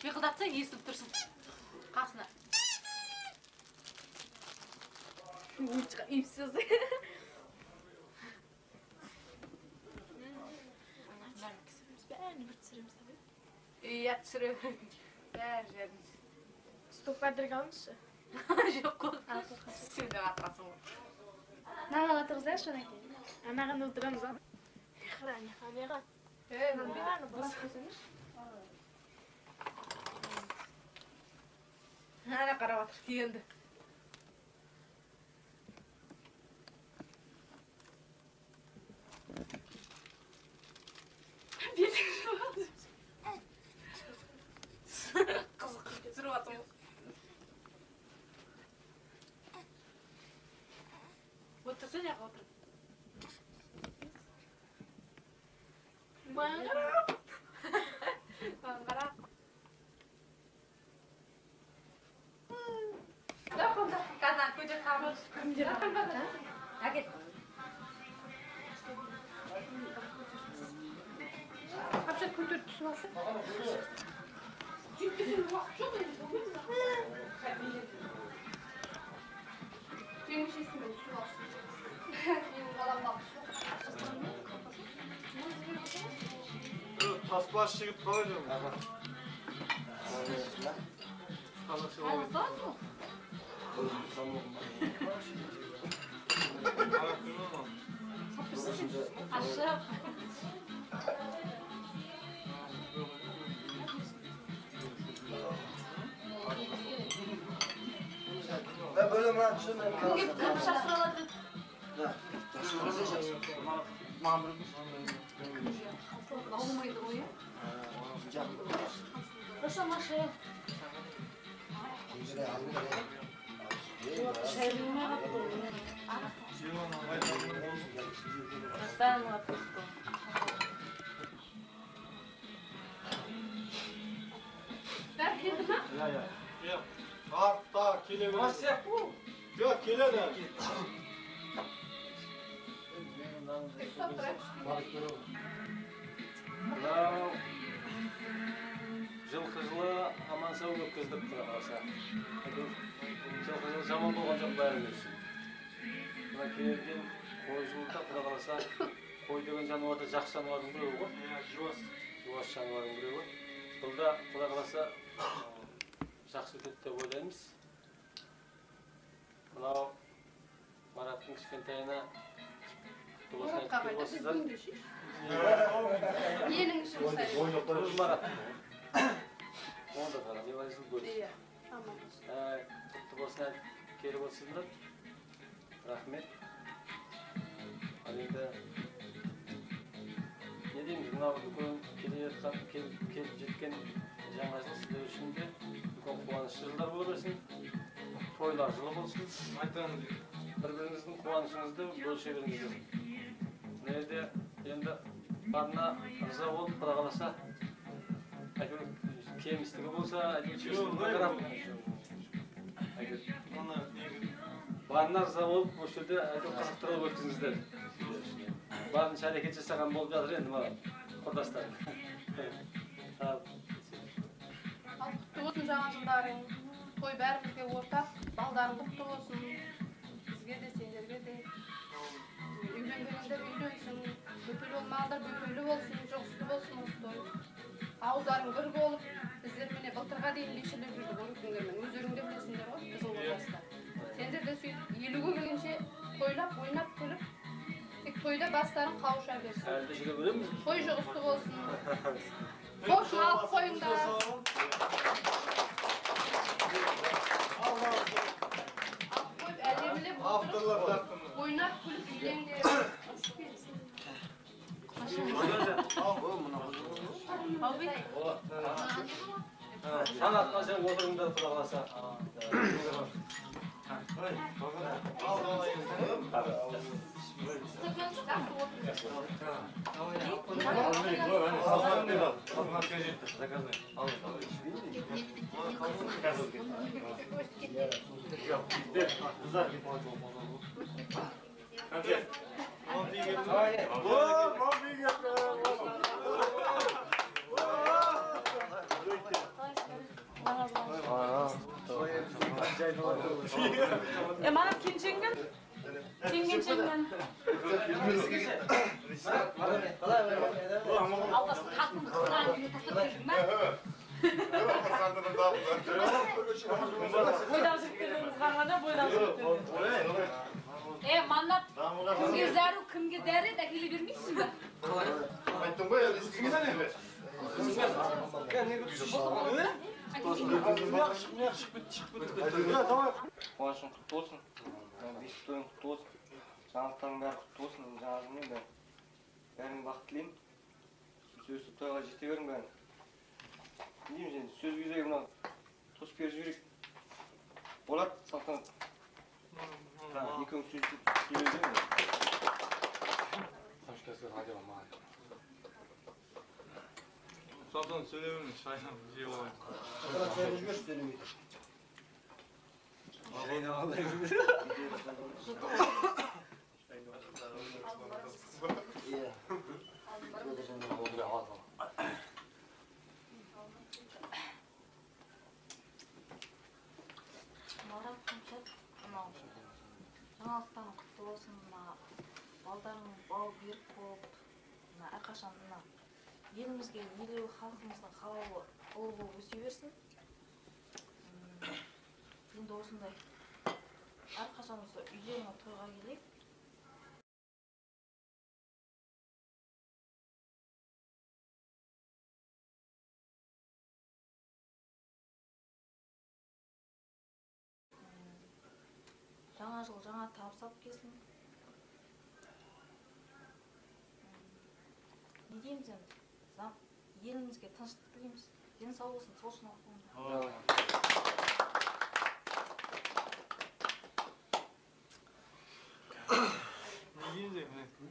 Yıkıdatsa iyisi dursun. Kasına. Uçka ipsiz. Ben bitireyim tabii. İyi yatırıyor. Ver yerim. Stok verdir kalmış. Yok. Şimdi atlasın. Ne anlatırız ya şuna ki? Ana kan oturamız ha. Yakan. Evet. Bir tane basıyorsunuz. Ana karavatır kiyindi. Kızık. Sürüvatım. Otursun ya otur. Bana Bangara. Dokun da kazan kucak kalmış. Hadi. Hapşat kültür tutması. Benim şey istemedi su var. Benim kalan bak. Tasbaş çıkıp kalacağım. Aşağı. Ben böyle mi açıyorum? Bu gibi kapışa sıraladın. Olmaydı o ya. Nasıl maşaya? Şehrime kapı. Ben kapı. Ben girdim ha. Ya. Hatta kile ver. Yok kile de. Жылқы аман сау өткіздік құдай қаласа. Жылқы жаман болған жоқ бәріміз. Мына келген қой жылда құдай қаласа, қой деген жануарды жақсы жануардың біреуі ғой. Жуас жануардың біреуі. Бұлда құдай қаласа жақсы өтеді деп ойлаймыз. Мынау Мараттың кішкентайына Yeğenin işini sayın. Марат. Onda falan yavaşlık görüyoruz. Tamam. Kutlu bolsun, keri bolsunlar. Rahmet. Halinde ne diyeyim, mınау үлкен келіп жеткен жаңа жыл сіздер үшін де үлкен қуанышты жылдар бола берсін. Тойлар жылы болсын. Bir-birinizдің қуанышыңызды бөліше беріңіздер. Nerede енді барына ырза болып құдай қаласа кемістігі болса барына ырза болып осы жерде қызықтырып өткізіңіздер. Барынша әрекет жасаған болып жатыр енді маған құрдастар. Құтты болсын жаңа жылдарың. Той бәрімізге ортақ, балдарың құтты болсын. Бізге де, сендерге де. Үйленгендер үйленсін, бөпелі болмағандар бөпелі болсын, жоқсты болсын осы той. Ауыздарың бір болып, біздер міне былтырға дейін бешілеп жүрдік ол күндермен. Өздеріңде білесіңдер ғой, біздің отбасыда. Сендер де сөйтіп, елуге келгенше тойлап, ойнап, күліп, тек тойда бастарың қауыша берсін. Әлді жүре бөлеміз? Той жоқсты болсын. Қошын алып қойыңдар. Алып қойып, әлемілеп отырып, ойнап, күліп, үйлеңдер. Таң атқанша отырыңдар тұра қаласа. Mana kenjengen? Kenjengen. Allah'ım kalkın kızlar gibi tasarlayayım ben. Boydan zıpkırıyoruz kanada boydan zıpkırıyoruz. Manat kimge zarı kimge deri de geli vermeysin mi? Ayттым ғой, Қуанышың құтты болсын. Бесік тойың құтты болсын. Жаңалықтарың бәрі құтты болсын. Жаңағымен бәрін бақыт тілеймін. Сөзді тойға жете берің бәрін. Не дейміз енді, сөз кезегі мына тосып беріп жіберейік. Болады, салтанат. Екеуің сөз келе берің. Салтанат сөйлеуін шайнап жей болайын. Жаңалықтан құтты болсын, балдарың бал беріп болып, әрқашан елімізге, елеу халқымыздың қалауы ұлы болып өсе берсін. Енді осындай әрқашан осы үйлеріңе тойға келейік. Жаңа жыл жаңа табыс алып келсін. Не дейміз енді? Елімізге тыныштық тілейміз. Денсаулық болсын, солшылық болсын. Не дейміз енді?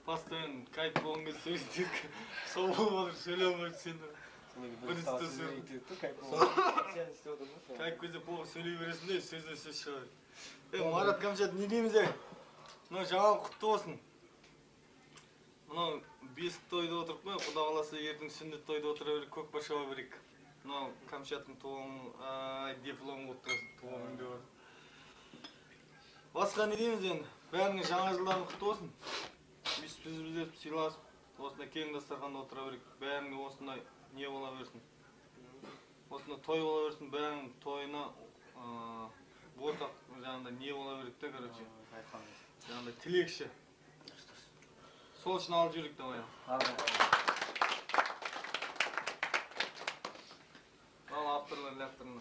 Постоянно кайт болған кезде сөйтіп сол болып отыр, сөйлей алмайды сені. Бірісті сөйлейді. Кайт кезде болып сөйлей бересің де, сөзден сөз шығады. Марат Камшат, не дейміз ей? Мынау жаңалық құтты болсын. Мынау бесік тойда отырып қой, құда қаласа ертең сүндет тойда отыра берейік, көк башаба берейік. Мынау Камшаттың туғын, диплом құтты туғын деп бар. Басқа не дейміз енді? Бәріңе жаңа жылдарың құтты болсын. Біз сыйласып, осындай кең дастарханда отыра берейік. Бәріңе осындай не бола берсін. Осындай той бола берсін, бәрінің тойына ортақ жаңағыдай не бола берейік те, короче. Жаңағыдай тілекші. Сол үшін алып жүрейік давай. Ал авторлар, ляпторлар.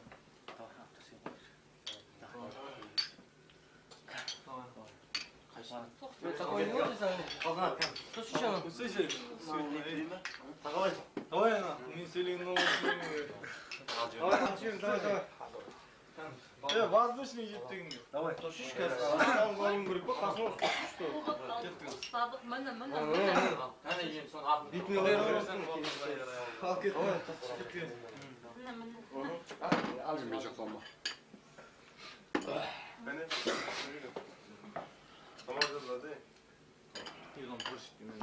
Давай, мен сөйлеген воздушный жеттігіңде. Давай. Саған қойым керек па? Қасыңа ұстады. Ұстадық, міне. Бетіне қойырған. Ал кет. Ал мен жақлама. Бәне. Тамақ жазылады. Иған көрсетті мен.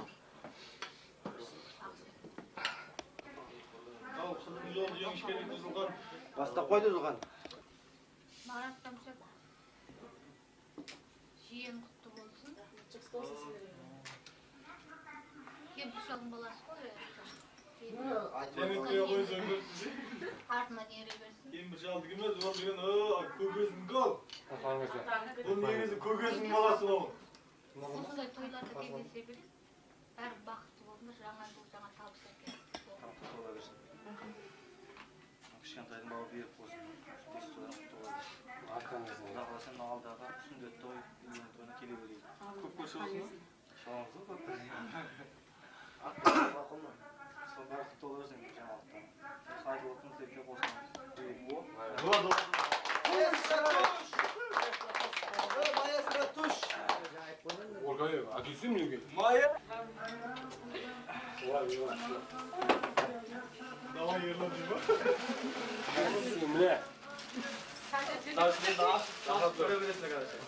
Ал, қыздың жолды еңіш керек үзілған. Бастап қойды Зұлған. Марат Камшат, жиен құтты болсын. Кемпір шалдың баласы ғой. Темекке қойсаң көрсін. Артына нере берсін. Кемпір шалды кемес, ол деген көкесінің қол. Бұл негізі көкесінің баласы ол. Осындай тойларды кездесе берейік. Бәрі бақытты болыңдар, жаңа жыл жаңа табыс әкелсін. Кішкентайдың бауы беріп болсын. Бес тойдан құтты болады. Құда қаласаң алдағы сүндет той, үйлену тойына келе берейік. Көп көші болсын. Шалаңыз ғой көп. Сол бәрі құтты бола берсең жаңалықтан. Сайғы отын зерке қосыңыз. Maestro tuş. Orkaya akisi mi yok? Maya. Vay vay. Давай yerlendi bu. Simle. Taşını daha görebilirsin arkadaşlar.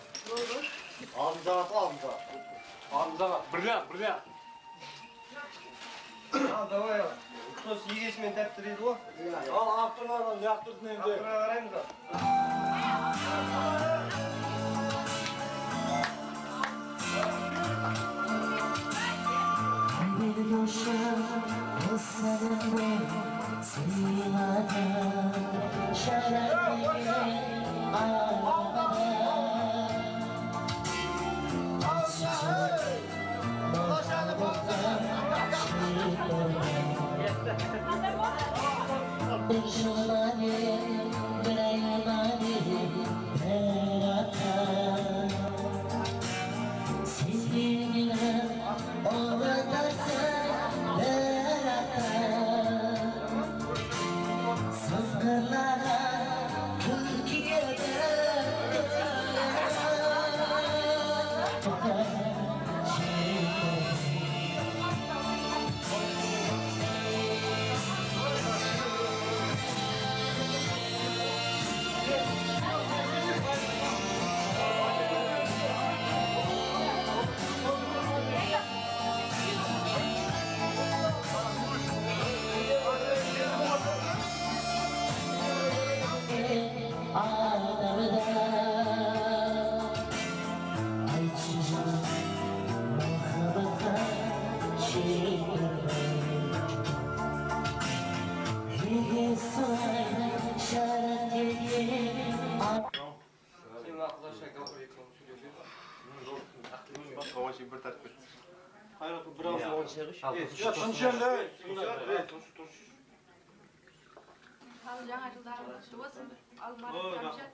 Ağzına birle. Al давай. Кто с егесмен тәптіреді ғой? Al aktörlerden yaktırdın hem de. Ақтыра қараймыз ба? Senin arkadaşlar kapı reklamı söylüyorsun. Havası bir ters bir. Hayır bu biraz Ya. Ya tunçen de. Ал жаңа жылдарың құтты болсын. Ал Марат Камшат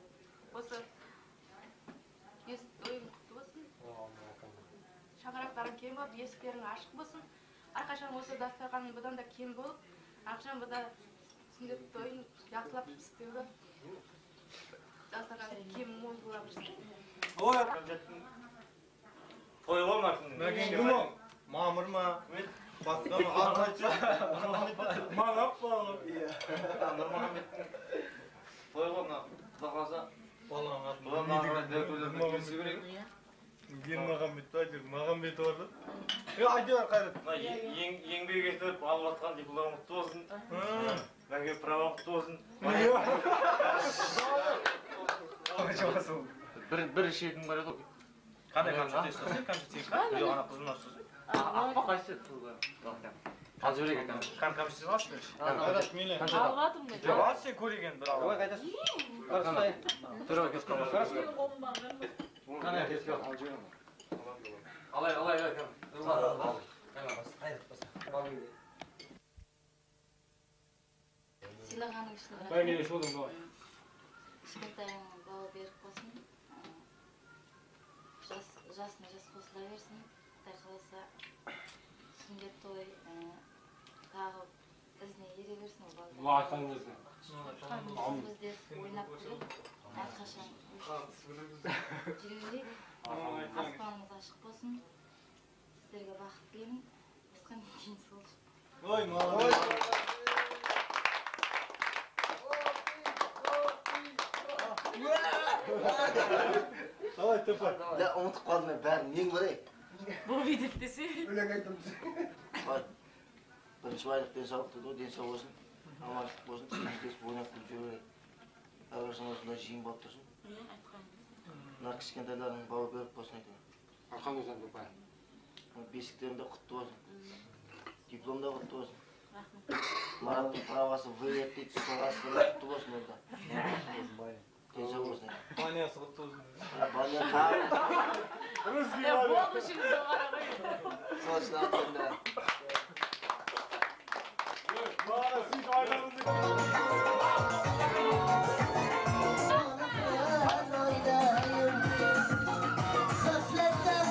осы тойың құтты болсын. Шаңырақтарың кең болып, есіктерің ашық болсын. Әрқашан осы дастархан бұдан да кең болып, ақшан бұда сүндет тойын жақсылап істеуді. Дастархан кең мол бола берсін. Ой. Той болмасын. Мәкен кім ол? Мамыр ма? Басқа ма? Атын айтса. Маңап балым. Нұрмағамбеттің той болмақ. Құда қалса. Балаң атын. Бұдан ағырат дәуірлерді келсе берейін. Генмағамбет айтыр. Мағамбет орды. Айда бар қайрат. Еңбек етіп алып жатқан диплом құтты болсын. Мәңге права құтты болсын. Bir şeyim var yok. Қандай қамшы дейсің? Сен қамшы дейсің? Жоқ, ана қызын ұрсыз. Апа қайсы туған. Қазір жүрек екен. Қамшы дейсің алшы берші. Қайрат мейлі. Алғадым мен. Жоқ, ал сен көреген бір алып. Ой, қайтасың? Қарастай. Түрі кез қалмас. Қандай кез қал? Алай. Сыйлағаның үшін Ben yine şoldum da. кішкентайың бала берік болсын. Жасына жас қосыла берсін. Құдай қаласа сүндет той тағы ізіне ере берсін ол балдар. Vaatan versin. Біздер ойнап жүріп, әрқашан жүрейік. Аспанымыз ашық болсын. Сіздерге бақыт тілеймін. Басқа не дейін сол. Ой, мағамбет. Давай, тепер. Да, ұмытып қалдым мен бәрін нең бар ей? Бұл видет десе. Өлең айтам. Бірінші байлық денсаулық дейді ғой, денсаулық болсын. Амандық болсын, кездесіп ойнап күліп жүре берейік. Әрқашан осындай жиын болып тұрсын. Мына кішкентайларың бауы берік болсын айтамын. Arkamda sen de bay. Бесіктерінде құтты болсын. Дипломда құтты болсын. Мараттың правасы вылет дейді, сол астында құтты болсын орда. Денсаулық болсын. Банясы құтты болсын. Баня тағы. Болды үшін жоғары ғой. Сол үшін айтқанда. Bana siz aylarınızı Hasretten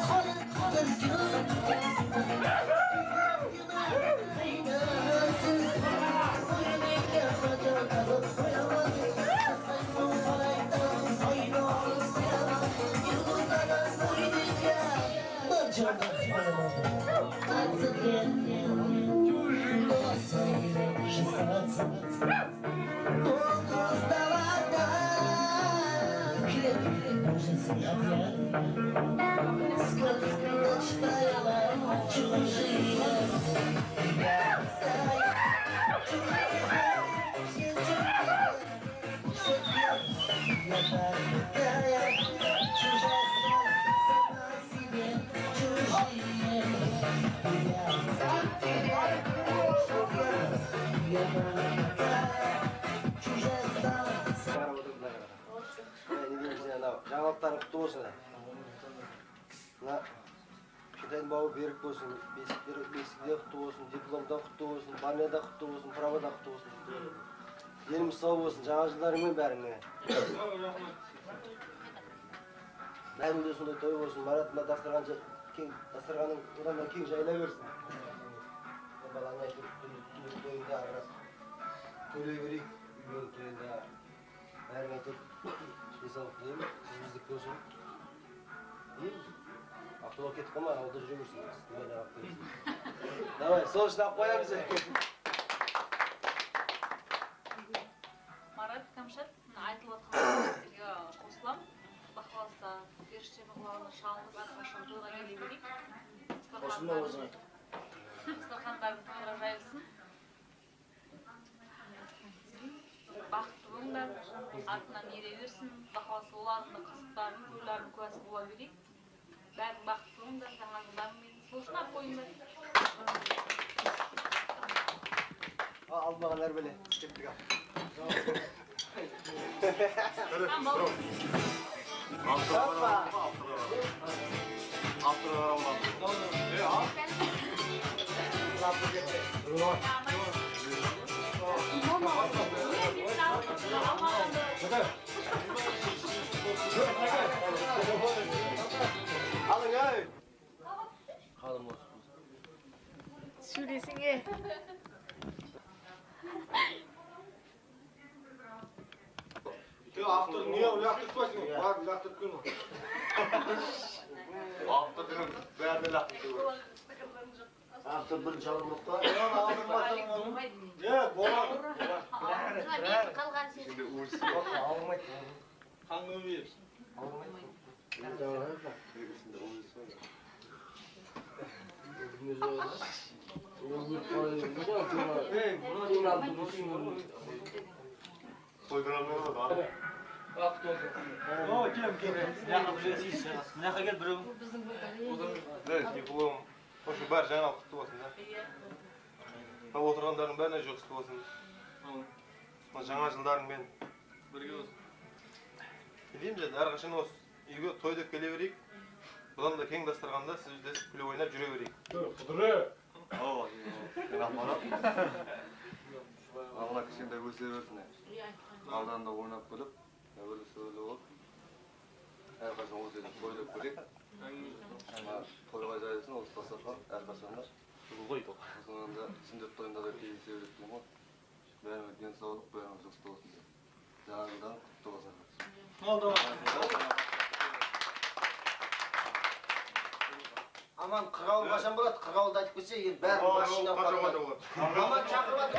Жаңалықтарың құтты болсын. Мына Шыдайын бауы берік болсын, бесікте құтты болсын, дипломда құтты болсын, баняда құтты болсын, правада құтты болсын. Еліміз сау болсын, жаңа жылдарыңмен бәріңе. Бәріңде сондай той болсын, Маратына дастарғаның одан кең жайыла берсін. Балаңа айтып, түлік тойында арап, төлей берейік, үйленіп тойында. Бәрің айтып, денсаулық тілеймін, сіз біздік болсын. Автобус кетіп қалма, ауылда жүре берсін. Давай, сол үшін алып қоямыз. Марат, Камшат, айтылып отқандарыңызға қосылам. Құда қаласа, періштенің құлағына шалыңыз әрқашан тойға келе берейік. Дастархандардың тойға жайылсын. Бақытты болыңдар, артынан ере берсін. Құда қаласа олардың да қызықтарын, тойлардың куәсі бола берейік. Бәрің бақытты болыңдар, жаңа жылдарыңмен. Сол үшін алып қойыңдар. Алмаған әрбеле, кеттік ал. Алың ай! Қалым olsun. Сөйлесіңе. Автор не лақтырып қойсын, бәрін лақтырып қойма. Автордың бәрін лақтырып қойма. Автор бір жалғылық па? Болады. Қалған сен. Ауырмайды. Қаңғы беріп. Мынақа кел біреу. Диплом. Осы бәрі жаңалық құтты болсын. Отырғандардың бәріне жоқ құтты болсын. Жаңа жылдарыңмен бірге болсын. Білейміз енді, әрқашан осы үйге тойда келе берейік. Бұдан да кең дастарханда сіз күліп ойнап жүре берейік. Қыдыры! Алла кішкентай өсе берсін. Алданда ойнап күліп, өрлі сөйлі болып. Әрқашан осы еден тойлап көрейік. Тойға жайылсын, осы дастархан әрқашанда. Осында сүндет тойында да кездесе беретін ғой. Бәріңе денсаулық, бәріңе жақсы болсын деп. Жаңа жылдан құтты болсын. Аман қырғауыл қашан болады? Қырғауылды айтып келсе, бәрін машина болады. Аман шақырып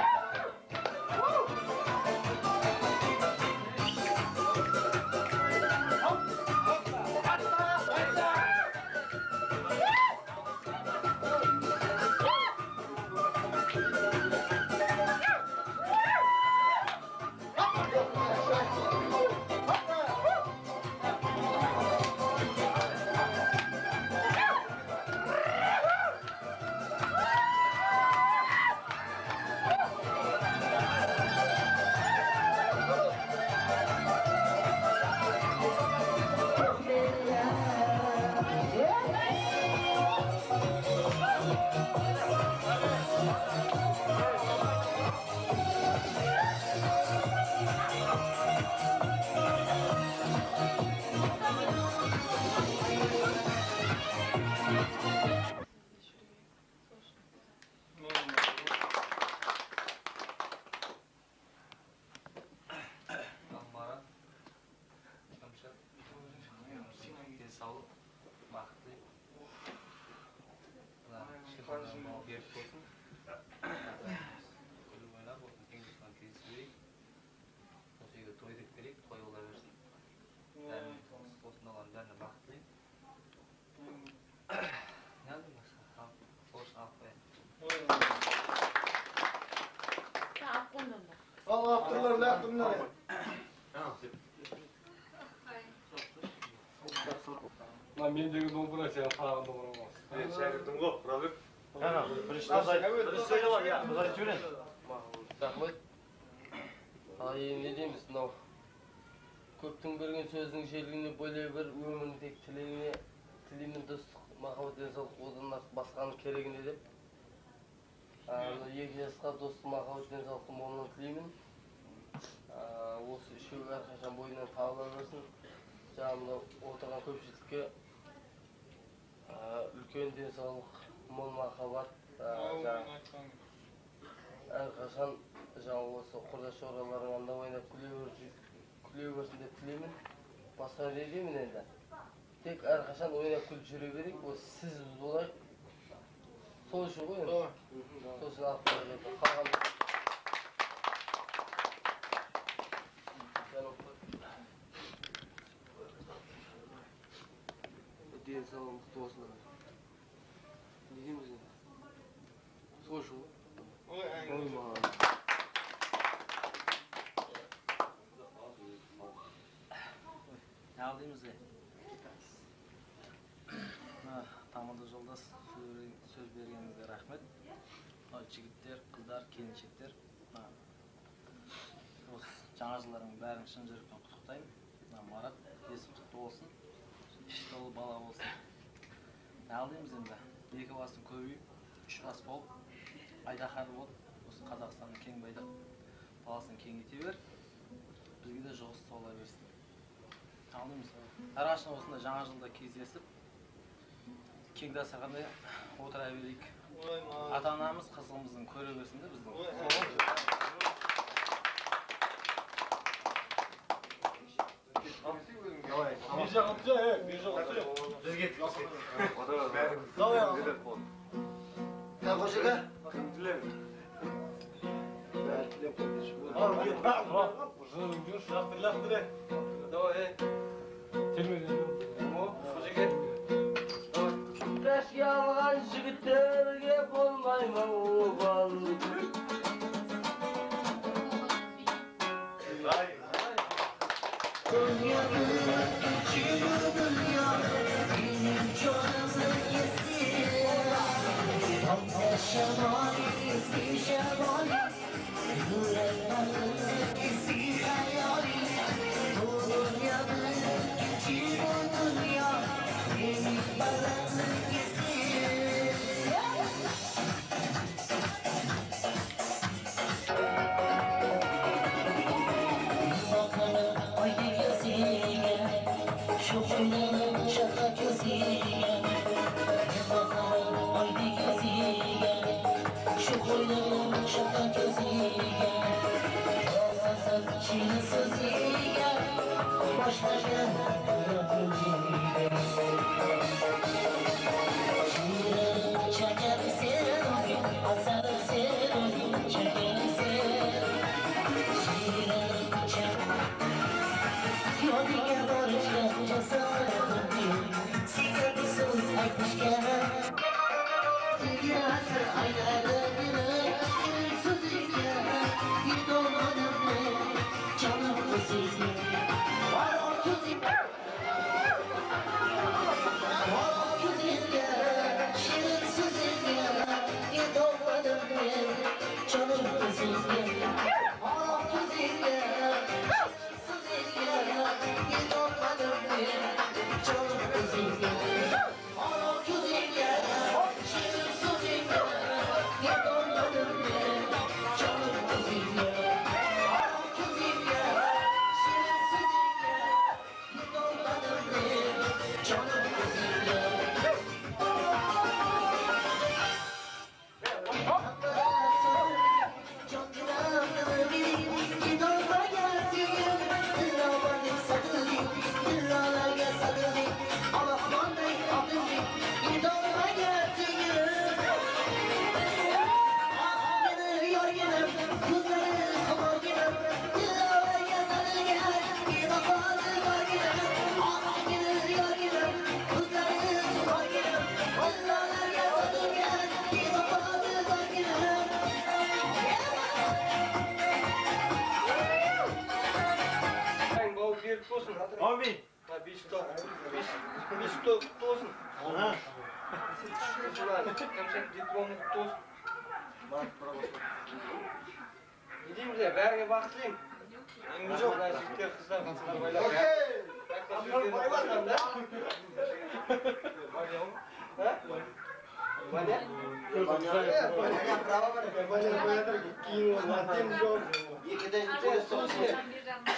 Doktorlar ne yaptı bunlar ya? Lan mendегі домбыра саған қараған домбыра болмас. Мен шәкіртім ғой, Рабек. Ана, бірінші сөйлеп ал, я, бұзар жіберен. Рахмет. Не дейміз, мынау көптің берген сөздің желігіне бойлай бір өмірін тек тілеймін достық, махаббат денсаулық, одан басқаның керегіне деп. Екі жасқа достық, махаббат денсаулықтың молынан тілеймін. Осы үшеуі әрқашан бойынан табыла берсін. Жаңағыда отырған көпшілікке үлкен денсаулық, мол махаббат, әрқашан жаңағы осы құрдас жораларың анда ойнап күле берсін деп тілеймін. Басқа не деймін енді. Тек әрқашан ойнап күліп жүре берейік, осы сіз болайық. Сол үшін ғой енді. Сол үшін артында жетті. Қалған. Денсаулық мықты болсын. Не дейміз енді. Сол үшін ғой. Ой маған. Не алдымыз де? Тамылды жолдас сөз бергеніңізге рахмет. Жігіттер, қыздар, келіншектер. Жаңа жылдарың бәрін шын жүректен құттықтаймын. Марат, есім құтты болсын. Іші толы бала болсын. Не алдымыз енді? Екі басын көбейіп, үш бас болып, айдаһарлы болып, осы Қазақстанның кең байдақ баласын кеңейте бер. Бізге де жоғысы тола берсін. Алдымыз. Әрқашан осында жаңа жылда кездесіп, кең дастарханда отыра берейік. Ата-анамыз қызығымыздың көре берсін де біздің. Bir жақ отыр, bir жақ отыр. Бізге тіксе. Sen koşaga? Тілем. Ben tilem kardeşim. Лақтыр. Давай, термеден. Қожеке. Күлдәш ялған жігіттерге болмаймын обал. құтты болсын. Amin. 5 құтты болсын. Кәмшат дипломы құтты болсын. Не дейміз де, бәріңе бақыт тілеймін. Жоқ, жігіттер, қыздар, байлап.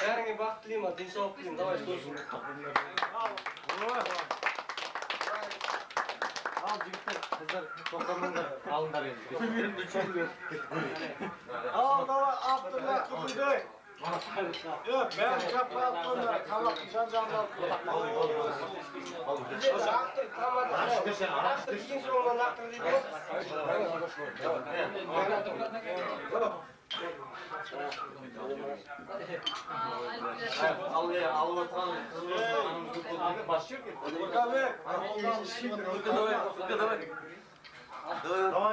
Бәріңе бақыт тілеймін, денсаулық тілеймін. Давай, болсын. Al jigitlar, qizlar, to'xtamanglar, alinglar endi. Al, давай, Abdulla Qudurday. Yo'q, men chapqal qo'yma, qamoq janjallar Al o'tirgan qizimizni boshqa Давай.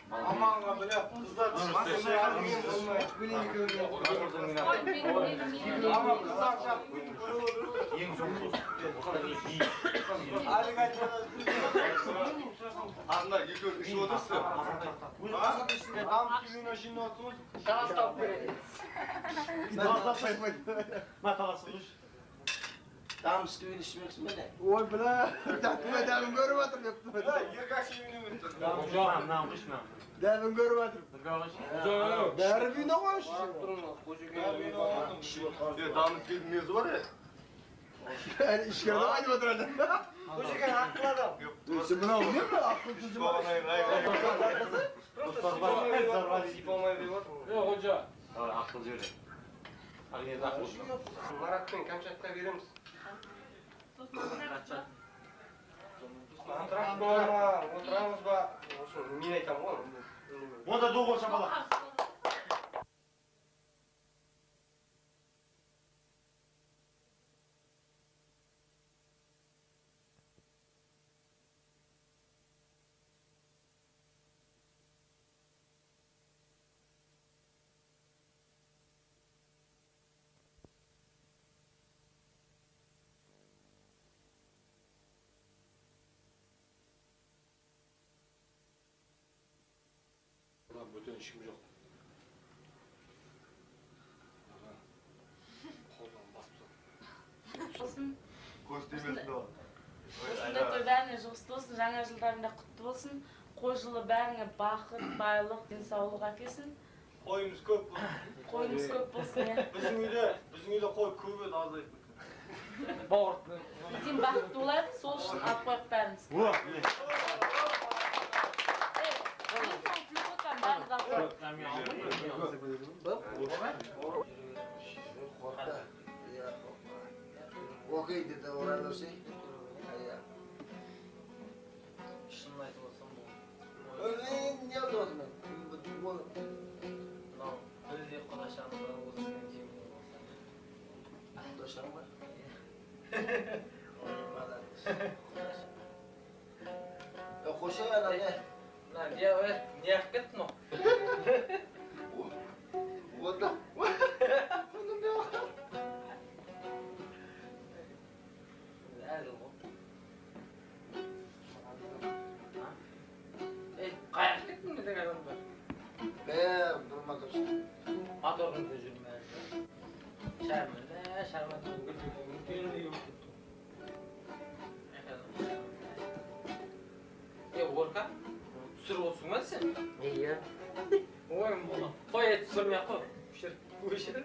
Amanға біле, қыздар Там üstüne işmek mi ne? Oy bile, demin görüp hatırlıyorum. Demin görüp hatırlıyorum. Değerli bir ne var? Damız bir mevzu var ya. Yani işkerde aynı oturacak. Kocaman haklı adam. Şimdi bunu alıyor mu? Akıl tuzu var. Yok hoca. Akıl diyor. Marat'ın Kamçat'ta veririz. Antrakt olma, oturamız ba. Olsun, men aytam ғой. Onda doğru şapalak. Böten işim yok. Koldan basıp Olsun. Koş demesin o. Осындай той бәріне жұғысты болсын, жаңа жылдарында құтты болсын. Қой жылы бәріңе бақыт, байлық, денсаулық әкелсін. Koyumuz köp bu. Қойыңыз көп болсын, иә. Bizim uyda koy köp edi azayıp ketкен. Сен бақытты болайық, сол үшін алып қойық бәріміз. Okey dedi oranı şey. Шынын айтып отырсам бұл. Ne yaptı o zaman? Мынау бізде Құдашамыз бар осымен жеңіл болса. Doşan var. Ya koşa ya lan ne? Мына не ақ кеттің ол? Onda. Әлі ғой. Қаяқ кеттің бе деген адам бар? Durmadım. Мотордың да жүрмей әлі. Шармады. Орка? Түсір olsun ба сен? Iya. Ой, қой ет түсірмей ақ қой. Өшір.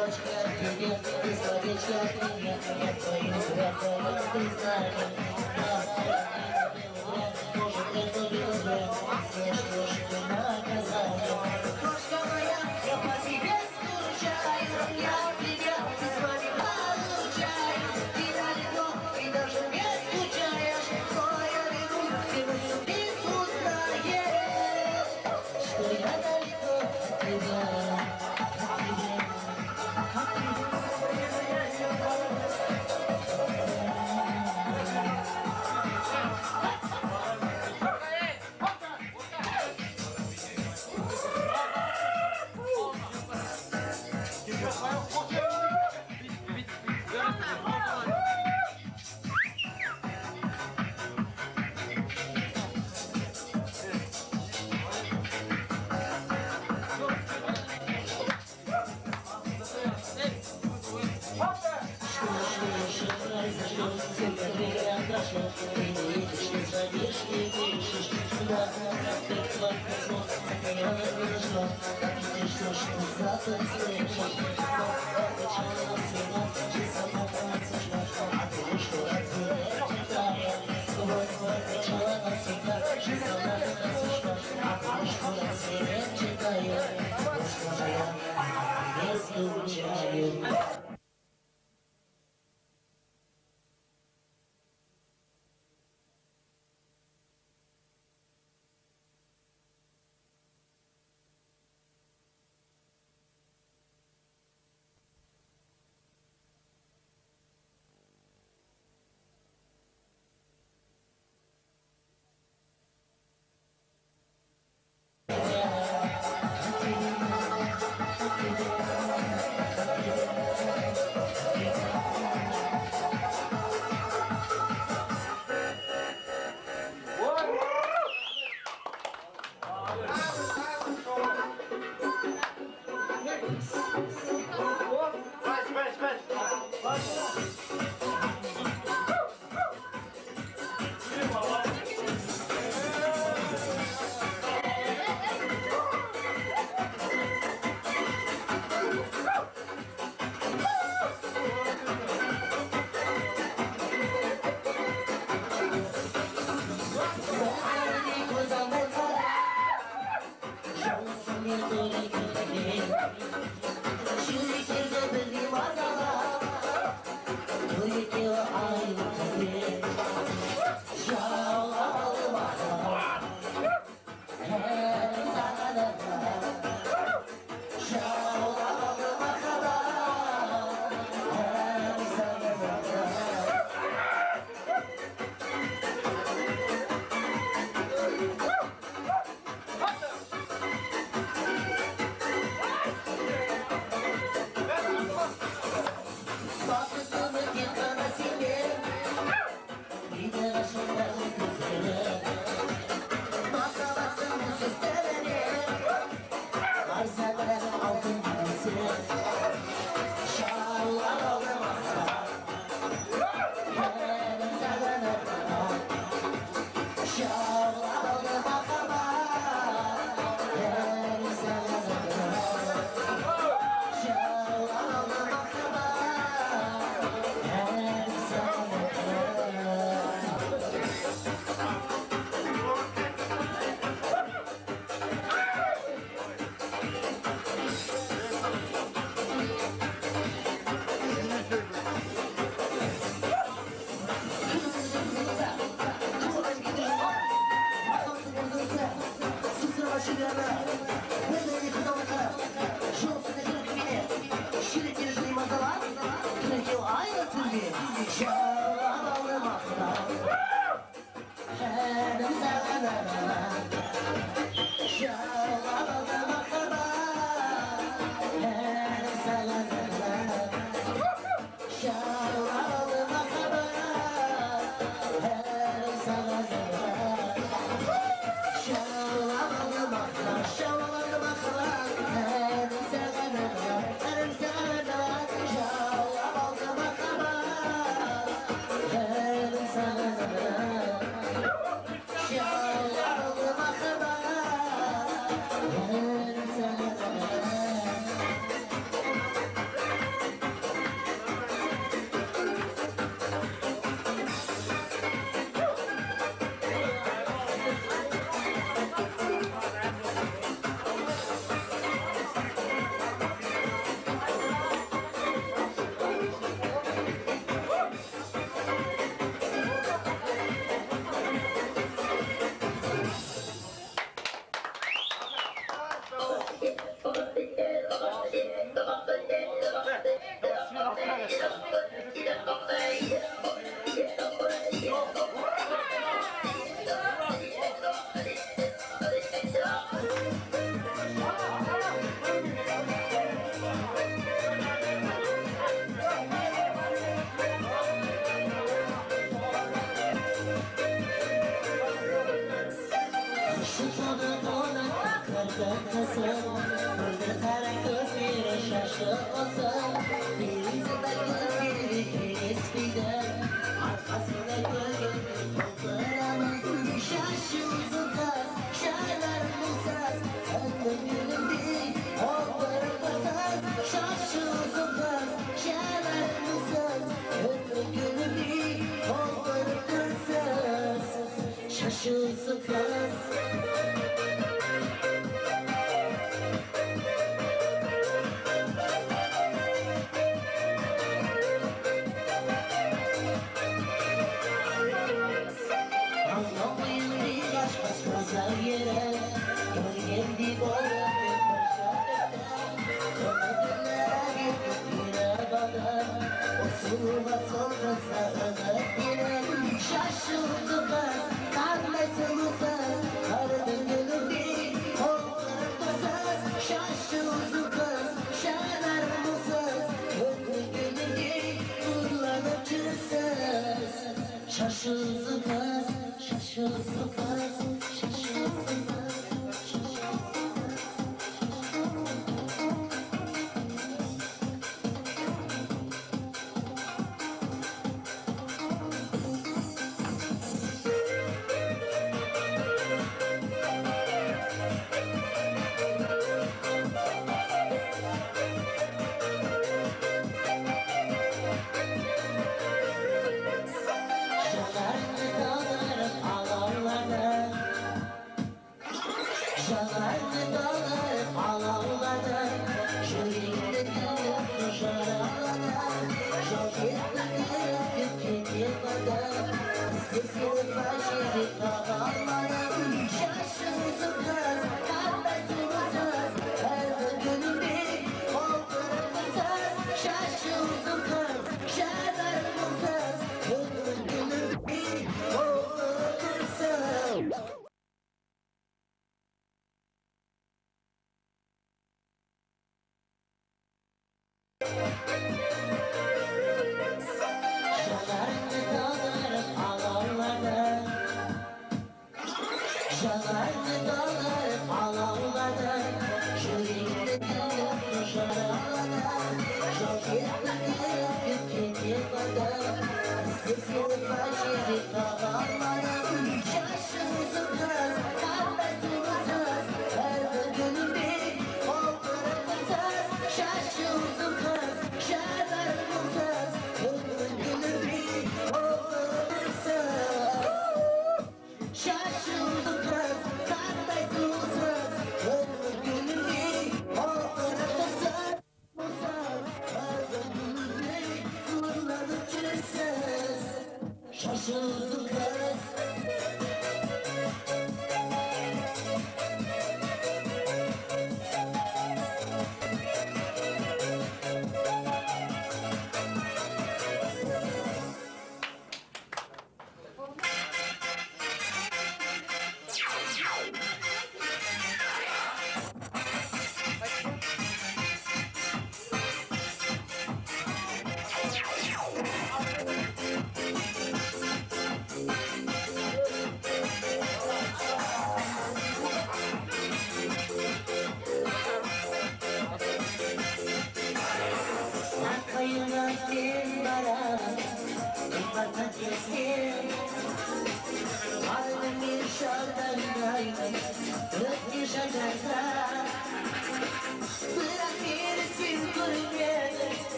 Yes, Show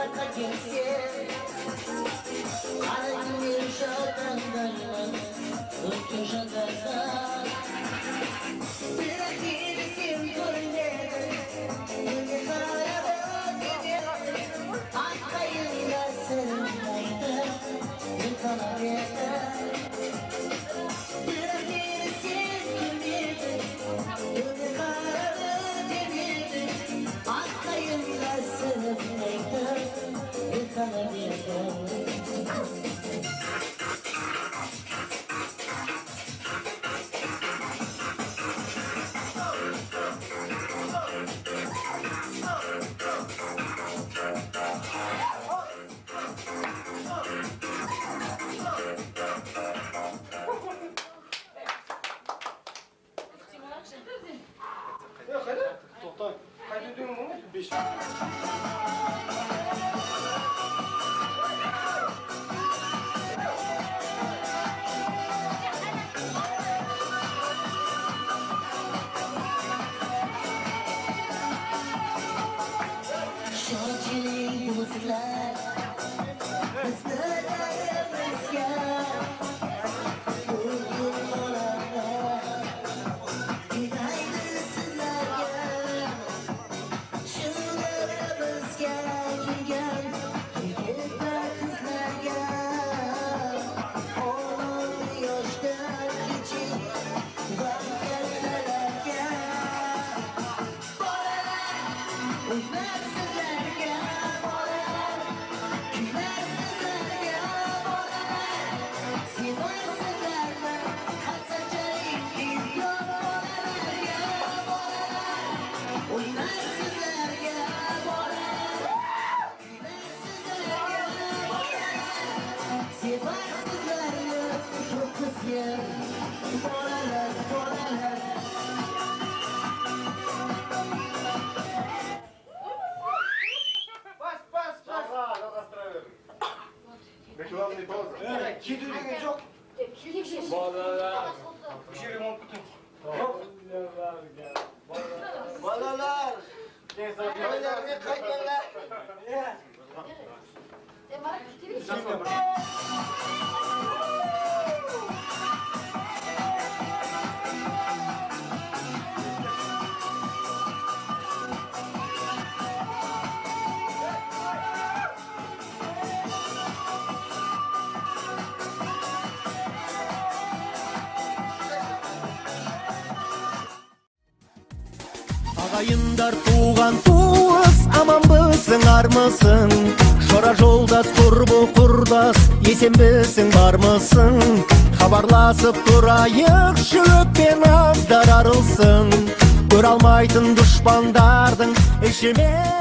Sokakta gezsem Arayın şartlarından Öptüm şartlardan Bırak gidesim gönlere Beni karadan gidelim Akkayınla sarılmaydı Yıkana yeter Bırak gidesim gönlere Beni karadan gidelim Akkayınla sarılmaydı Yıkana yeter To'xta. Qayda o'tding bu? 5. Şarkılı bulutlar ıslıklarımızga Uygun olanlar Günaydın sizlerge Şunlarımızga Gülgen Yigitler kızlarga Oğlan yoshdan kichik Vaqtlarga Bolalar Uylar sizlarga bolalar Güler sizlarga bolalar Sevarsizlarmi Qanchalik biz yo'q bolalarga bolalar Uylar sizlarga bolalar Güler sizlarga bolalar Sevarsizlarmi Yo'q qizim bolalar bolalar Рекламный пауза. Кету деген жоқ. Bolalar. Bu жерге olib ketamiz. Balalar. Oylarga qaytganlar. Ағайындар туған туыс аманбысың армысың Жора жолдас құрбы құрдас есенбісің бармысың Хабарласып тұрайық жүрекпен аздар арылсын Көре алмайтын дұшпандардың ішіме